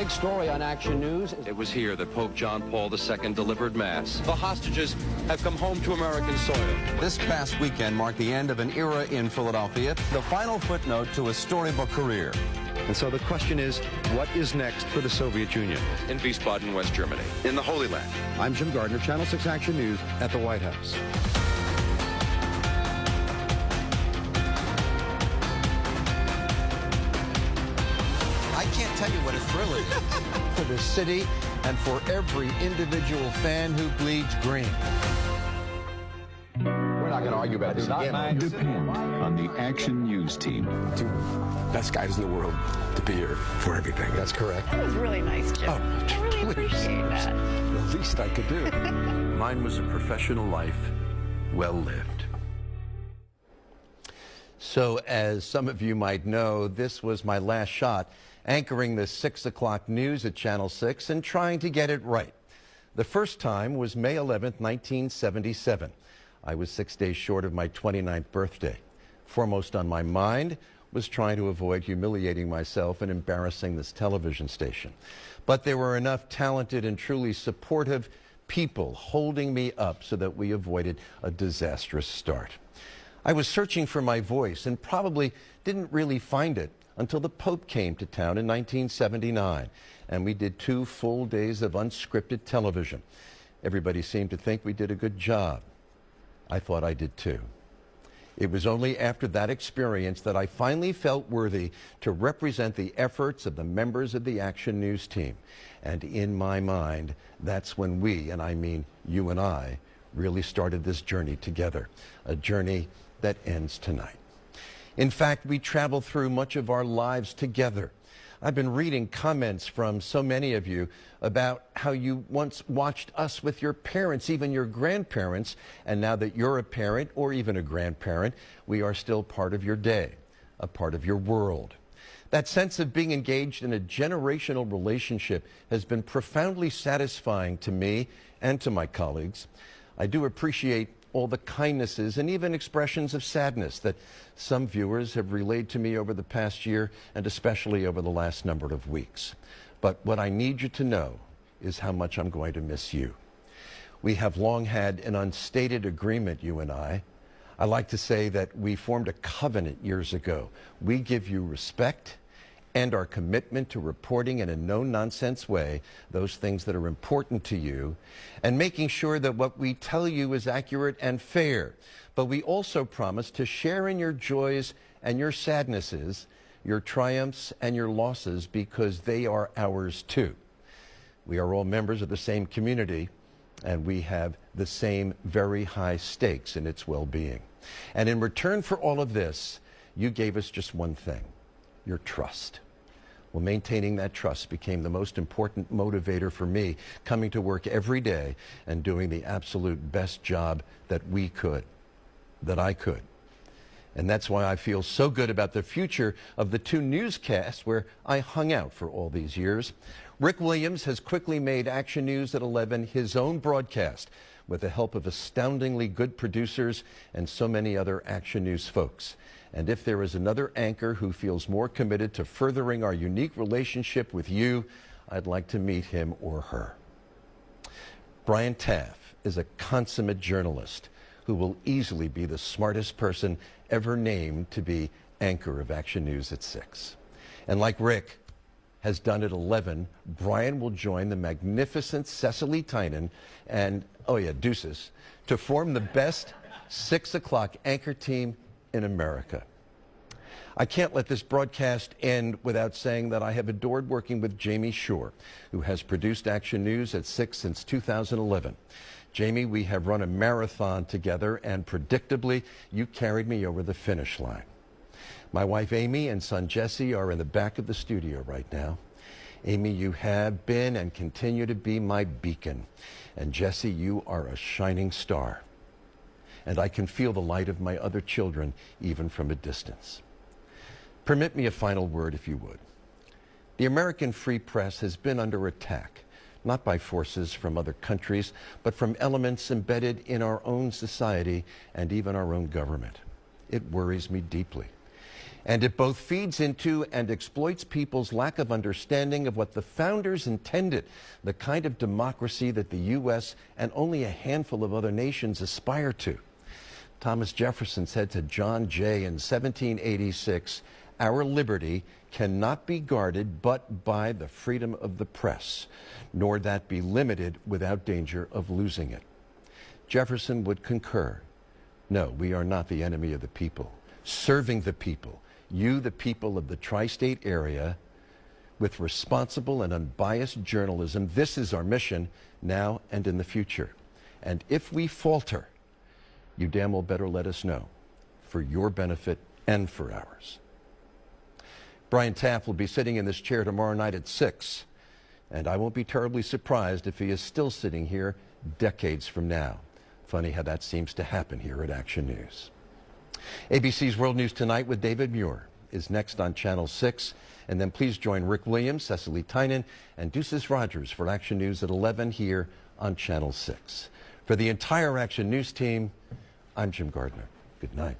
big story on Action News. It was here that Pope John Paul II delivered Mass. The hostages have come home to American soil. This past weekend marked the end of an era in Philadelphia, the final footnote to a storybook career. And so the question is, what is next for the Soviet Union? In Wiesbaden, West Germany, in the Holy Land. I'm Jim Gardner, Channel 6 Action News at the White House. I can't tell you what a thrill it is. For the city and for every individual fan who bleeds green. We're not going to argue about this again. Depend on the Action News team. Two best guys in the world to be here for everything. That's correct. That was really nice, Jim. Oh, I really appreciate that. The least I could do. Mine was a professional life, well lived. So, as some of you might know, this was my last shot anchoring the 6 o'clock news at Channel 6 and trying to get it right. The first time was May 11th, 1977. I was 6 days short of my 29th birthday. Foremost on my mind was trying to avoid humiliating myself and embarrassing this television station. But there were enough talented and truly supportive people holding me up so that we avoided a disastrous start. I was searching for my voice and probably didn't really find it until the Pope came to town in 1979, and we did 2 full days of unscripted television. Everybody seemed to think we did a good job. I thought I did too. It was only after that experience that I finally felt worthy to represent the efforts of the members of the Action News team. And in my mind, that's when we, and I mean you and I, really started this journey together, a journey that ends tonight. In fact, we traveled through much of our lives together. I've been reading comments from so many of you about how you once watched us with your parents, even your grandparents, and now that you're a parent or even a grandparent, we are still part of your day, a part of your world. That sense of being engaged in a generational relationship has been profoundly satisfying to me and to my colleagues. I do appreciate all the kindnesses and even expressions of sadness that some viewers have relayed to me over the past year and especially over the last number of weeks. But what I need you to know is how much I'm going to miss you. We have long had an unstated agreement, you and I. I like to say that we formed a covenant years ago. We give you respect and our commitment to reporting in a no-nonsense way those things that are important to you and making sure that what we tell you is accurate and fair. But we also promise to share in your joys and your sadnesses, your triumphs and your losses, because they are ours too. We are all members of the same community, and we have the same very high stakes in its well-being. And in return for all of this, you gave us just one thing: your trust. Well, maintaining that trust became the most important motivator for me, coming to work every day and doing the absolute best job that I could. And that's why I feel so good about the future of the 2 newscasts where I hung out for all these years. Rick Williams has quickly made Action News at 11 his own broadcast with the help of astoundingly good producers and so many other Action News folks. And if there is another anchor who feels more committed to furthering our unique relationship with you, I'd like to meet him or her. Brian Taff is a consummate journalist who will easily be the smartest person ever named to be anchor of Action News at 6. And like Rick has done at 11, Brian will join the magnificent Cecily Tynan and, oh yeah, Deuces, to form the best 6 o'clock anchor team in America. I can't let this broadcast end without saying that I have adored working with Jamie Shore, who has produced Action News at 6 since 2011. Jamie, we have run a marathon together, and predictably, you carried me over the finish line. My wife Amy and son Jesse are in the back of the studio right now. Amy, you have been and continue to be my beacon. And Jesse, you are a shining star. And I can feel the light of my other children even from a distance. Permit me a final word, if you would. The American free press has been under attack, not by forces from other countries, but from elements embedded in our own society and even our own government. It worries me deeply. And it both feeds into and exploits people's lack of understanding of what the founders intended, the kind of democracy that the U.S. and only a handful of other nations aspire to. Thomas Jefferson said to John Jay in 1786, "Our liberty cannot be guarded but by the freedom of the press, nor that be limited without danger of losing it." Jefferson would concur. No, we are not the enemy of the people. Serving the people, you, the people of the tri-state area, with responsible and unbiased journalism, this is our mission now and in the future. And if we falter, you damn well better let us know, for your benefit and for ours. Brian Taft will be sitting in this chair tomorrow night at 6, and I won't be terribly surprised if he is still sitting here decades from now. Funny how that seems to happen here at Action News. ABC's World News Tonight with David Muir is next on Channel 6. And then please join Rick Williams, Cecily Tynan, and Deuces Rogers for Action News at 11 here on Channel 6. For the entire Action News team, I'm Jim Gardner. Good night.